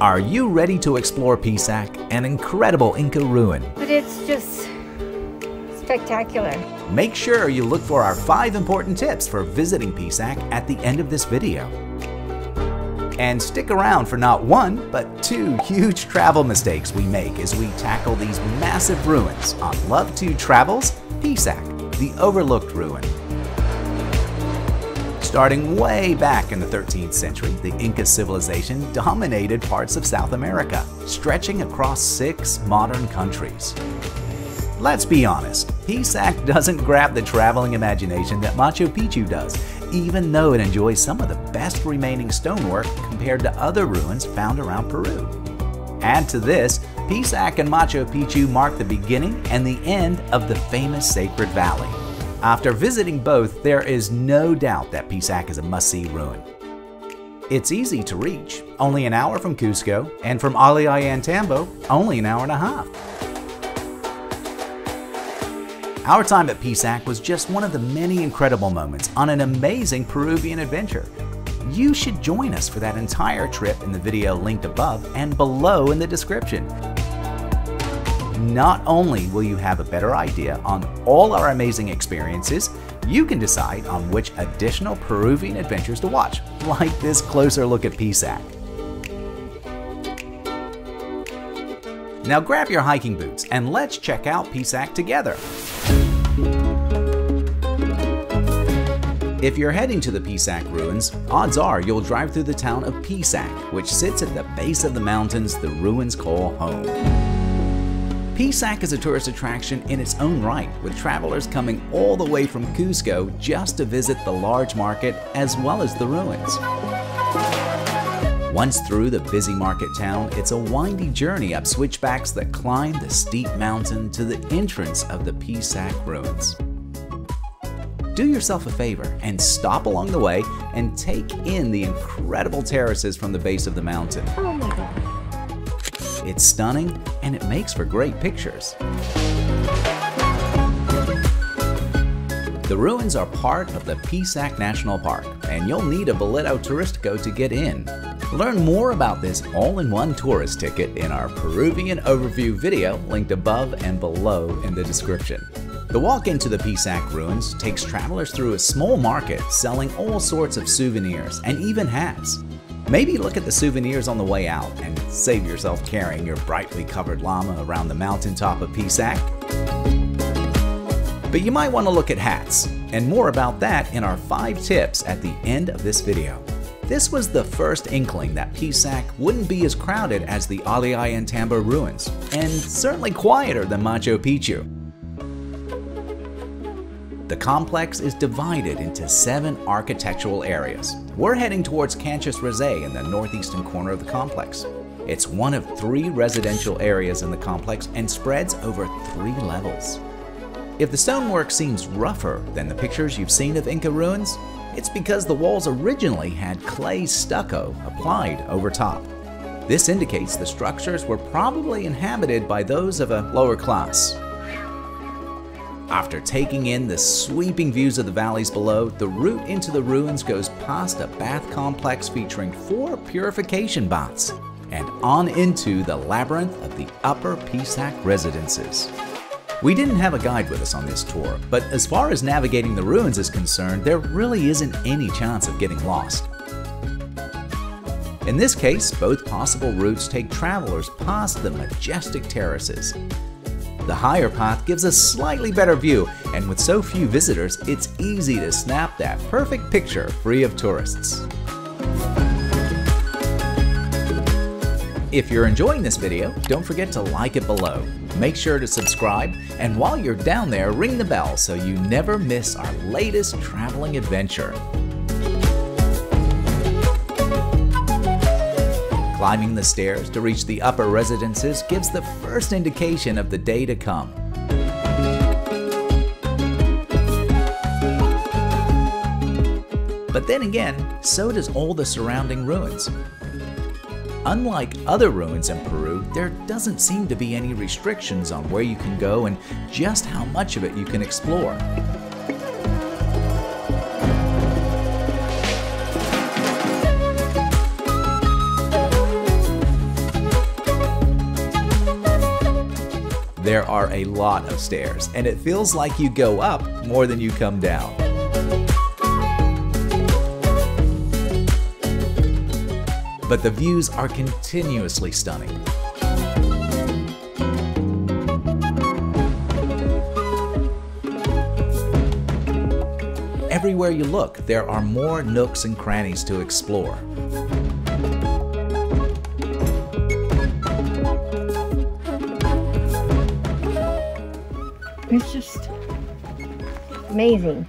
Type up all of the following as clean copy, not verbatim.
Are you ready to explore Pisac, an incredible Inca ruin? But it's just spectacular. Make sure you look for our 5 important tips for visiting Pisac at the end of this video. And stick around for not 1, but 2 huge travel mistakes we make as we tackle these massive ruins on LoveTwoTravel's Pisac, the overlooked ruin. Starting way back in the 13th century, the Inca civilization dominated parts of South America, stretching across 6 modern countries. Let's be honest, Pisac doesn't grab the traveling imagination that Machu Picchu does, even though it enjoys some of the best remaining stonework compared to other ruins found around Peru. Add to this, Pisac and Machu Picchu mark the beginning and the end of the famous Sacred Valley. After visiting both, there is no doubt that Pisac is a must-see ruin. It's easy to reach, only an hour from Cusco, and from Ollantaytambo, only an hour and a half. Our time at Pisac was just one of the many incredible moments on an amazing Peruvian adventure. You should join us for that entire trip in the video linked above and below in the description. Not only will you have a better idea on all our amazing experiences, you can decide on which additional Peruvian adventures to watch, like this closer look at Pisac. Now grab your hiking boots and let's check out Pisac together. If you're heading to the Pisac ruins, odds are you'll drive through the town of Pisac, which sits at the base of the mountains the ruins call home. Pisac is a tourist attraction in its own right, with travelers coming all the way from Cusco just to visit the large market as well as the ruins. Once through the busy market town, it's a windy journey up switchbacks that climb the steep mountain to the entrance of the Pisac ruins. Do yourself a favor and stop along the way and take in the incredible terraces from the base of the mountain. Oh my God. It's stunning and it makes for great pictures. The ruins are part of the Pisac National Park, and you'll need a Boleto Turistico to get in. Learn more about this all-in-one tourist ticket in our Peruvian overview video linked above and below in the description. The walk into the Pisac ruins takes travelers through a small market selling all sorts of souvenirs and even hats. Maybe look at the souvenirs on the way out and save yourself carrying your brightly covered llama around the mountaintop of Pisac. But you might want to look at hats, and more about that in our 5 tips at the end of this video. This was the first inkling that Pisac wouldn't be as crowded as the Ollantaytambo ruins, and certainly quieter than Machu Picchu. The complex is divided into 7 architectural areas. We're heading towards Canchas Rosé in the northeastern corner of the complex. It's one of 3 residential areas in the complex and spreads over 3 levels. If the stonework seems rougher than the pictures you've seen of Inca ruins, it's because the walls originally had clay stucco applied over top. This indicates the structures were probably inhabited by those of a lower class. After taking in the sweeping views of the valleys below, the route into the ruins goes past a bath complex featuring 4 purification baths and on into the labyrinth of the upper Pisac residences. We didn't have a guide with us on this tour, but as far as navigating the ruins is concerned, there really isn't any chance of getting lost. In this case, both possible routes take travelers past the majestic terraces. The higher path gives a slightly better view, and with so few visitors, it's easy to snap that perfect picture free of tourists. If you're enjoying this video, don't forget to like it below. Make sure to subscribe, and while you're down there, ring the bell so you never miss our latest traveling adventure. Climbing the stairs to reach the upper residences gives the first indication of the day to come. But then again, so does all the surrounding ruins. Unlike other ruins in Peru, there doesn't seem to be any restrictions on where you can go and just how much of it you can explore. There are a lot of stairs, and it feels like you go up more than you come down. But the views are continuously stunning. Everywhere you look, there are more nooks and crannies to explore. It's just amazing.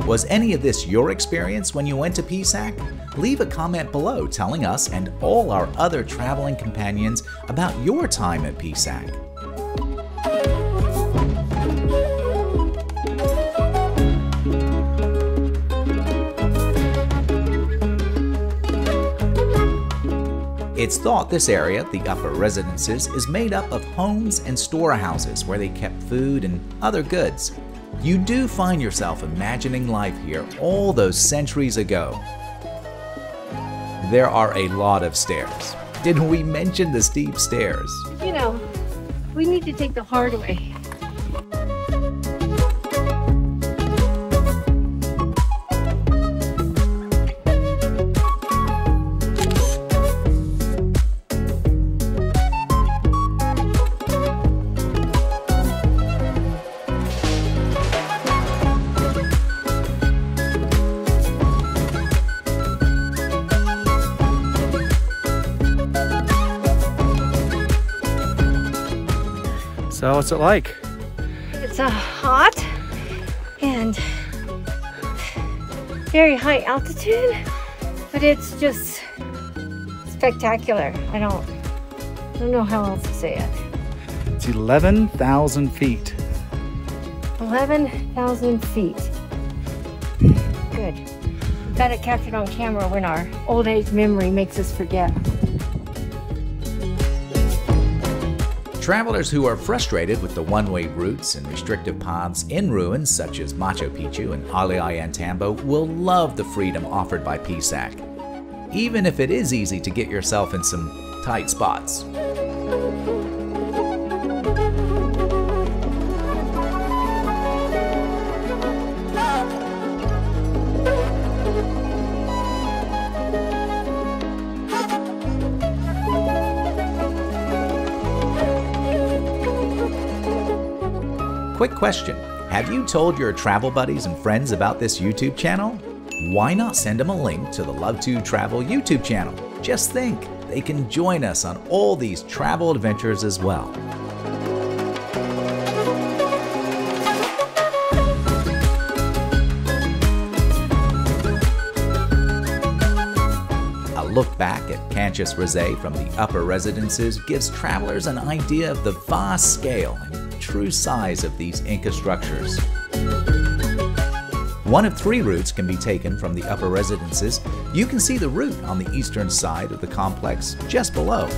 Was any of this your experience when you went to Pisac? Leave a comment below telling us and all our other traveling companions about your time at Pisac. It's thought this area, the upper residences, is made up of homes and storehouses where they kept food and other goods. You do find yourself imagining life here all those centuries ago. There are a lot of stairs. Didn't we mention the steep stairs? You know, we need to take the hard way. So what's it like? It's hot and very high altitude, but it's just spectacular. I don't know how else to say it. It's 11,000 feet. 11,000 feet. Good. We've got it captured on camera when our old age memory makes us forget. Travelers who are frustrated with the one-way routes and restrictive paths in ruins such as Machu Picchu and Ollantaytambo will love the freedom offered by Pisac, even if it is easy to get yourself in some tight spots. Quick question, have you told your travel buddies and friends about this YouTube channel? Why not send them a link to the LoveTwoTravel YouTube channel? Just think, they can join us on all these travel adventures as well. A look back at Canchis Rosé from the upper residences gives travelers an idea of the vast scale and true size of these Inca structures. One of 3 routes can be taken from the upper residences. You can see the route on the eastern side of the complex just below.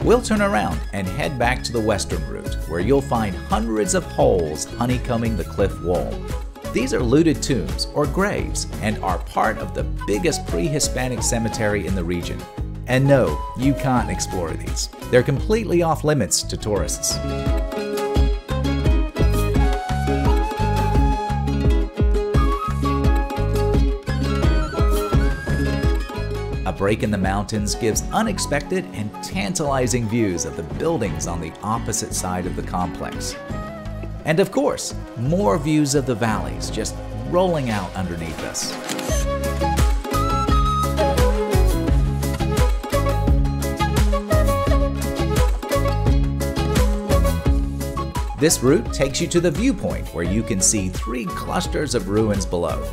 We'll turn around and head back to the western route, where you'll find hundreds of holes honeycombing the cliff wall. These are looted tombs or graves and are part of the biggest pre-Hispanic cemetery in the region. And no, you can't explore these. They're completely off limits to tourists. A break in the mountains gives unexpected and tantalizing views of the buildings on the opposite side of the complex. And of course, more views of the valleys just rolling out underneath us. This route takes you to the viewpoint where you can see 3 clusters of ruins below.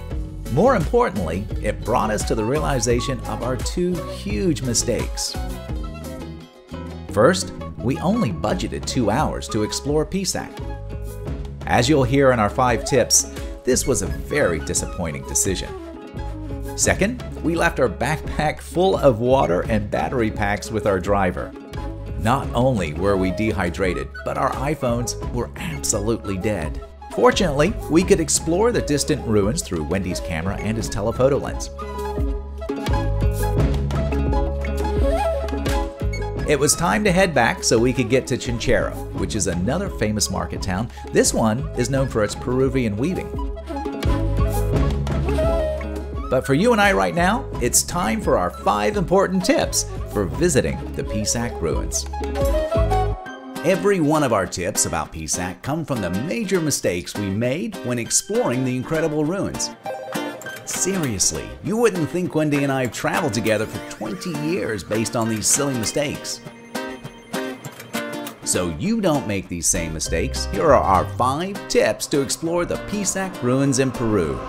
More importantly, it brought us to the realization of our 2 huge mistakes. First, we only budgeted 2 hours to explore Pisac. As you'll hear in our 5 tips, this was a very disappointing decision. Second, we left our backpack full of water and battery packs with our driver. Not only were we dehydrated, but our iPhones were absolutely dead. Fortunately, we could explore the distant ruins through Wendy's camera and his telephoto lens. It was time to head back so we could get to Chinchero, which is another famous market town. This one is known for its Peruvian weaving. But for you and I right now, it's time for our 5 important tips for visiting the Pisac Ruins. Every one of our tips about Pisac come from the major mistakes we made when exploring the incredible ruins. Seriously, you wouldn't think Wendy and I have traveled together for 20 years based on these silly mistakes. So you don't make these same mistakes, here are our 5 tips to explore the Pisac Ruins in Peru.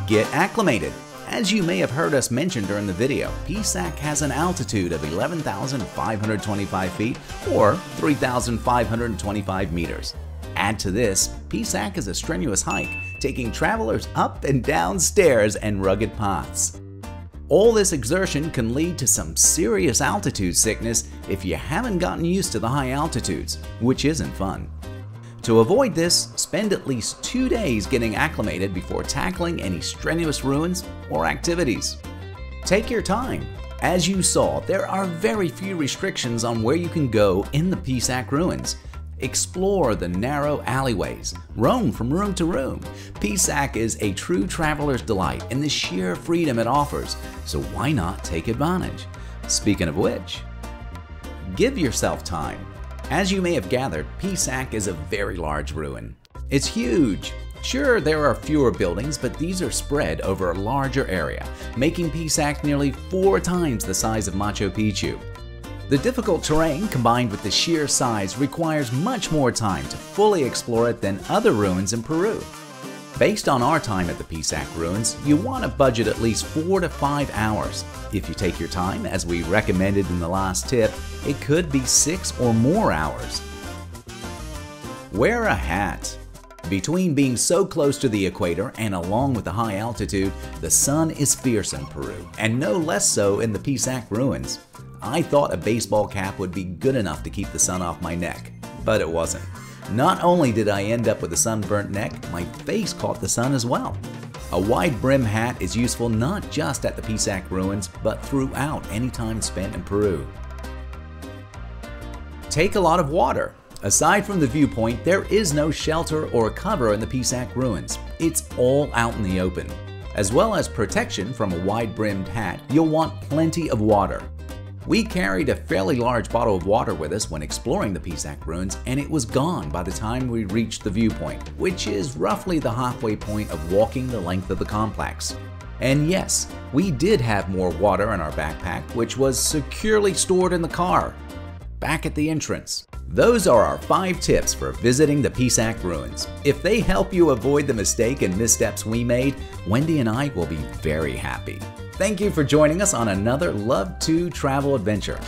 Get acclimated. As you may have heard us mention during the video, Pisac has an altitude of 11,525 feet or 3,525 meters. Add to this, Pisac is a strenuous hike, taking travelers up and down stairs and rugged paths. All this exertion can lead to some serious altitude sickness if you haven't gotten used to the high altitudes, which isn't fun. To avoid this, spend at least 2 days getting acclimated before tackling any strenuous ruins or activities. Take your time. As you saw, there are very few restrictions on where you can go in the Pisac Ruins. Explore the narrow alleyways, roam from room to room. Pisac is a true traveler's delight in the sheer freedom it offers, so why not take advantage? Speaking of which, give yourself time. As you may have gathered, Pisac is a very large ruin. It's huge. Sure, there are fewer buildings, but these are spread over a larger area, making Pisac nearly 4 times the size of Machu Picchu. The difficult terrain combined with the sheer size requires much more time to fully explore it than other ruins in Peru. Based on our time at the Pisac Ruins, you want to budget at least 4 to 5 hours. If you take your time, as we recommended in the last tip, it could be 6 or more hours. Wear a hat. Between being so close to the equator and along with the high altitude, the sun is fierce in Peru, and no less so in the Pisac Ruins. I thought a baseball cap would be good enough to keep the sun off my neck, but it wasn't. Not only did I end up with a sunburnt neck, my face caught the sun as well. A wide brim hat is useful not just at the Pisac Ruins, but throughout any time spent in Peru. Take a lot of water. Aside from the viewpoint, there is no shelter or cover in the Pisac Ruins. It's all out in the open. As well as protection from a wide-brimmed hat, you'll want plenty of water. We carried a fairly large bottle of water with us when exploring the Pisac Ruins, and it was gone by the time we reached the viewpoint, which is roughly the halfway point of walking the length of the complex. And yes, we did have more water in our backpack, which was securely stored in the car, back at the entrance. Those are our 5 tips for visiting the Pisac Ruins. If they help you avoid the mistake and missteps we made, Wendy and I will be very happy. Thank you for joining us on another LoveTwoTravel adventure.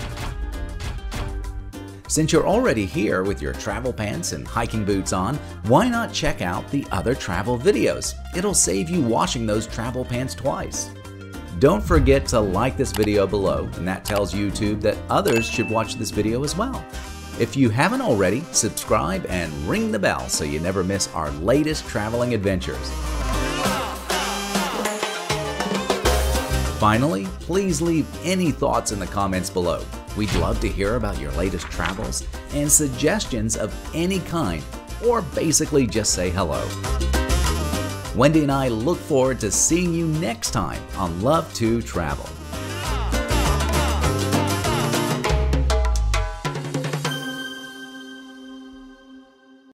Since you're already here with your travel pants and hiking boots on, why not check out the other travel videos? It'll save you washing those travel pants twice. Don't forget to like this video below, and that tells YouTube that others should watch this video as well. If you haven't already, subscribe and ring the bell so you never miss our latest traveling adventures. Finally, please leave any thoughts in the comments below. We'd love to hear about your latest travels and suggestions of any kind, or basically just say hello. Wendy and I look forward to seeing you next time on LoveTwoTravel.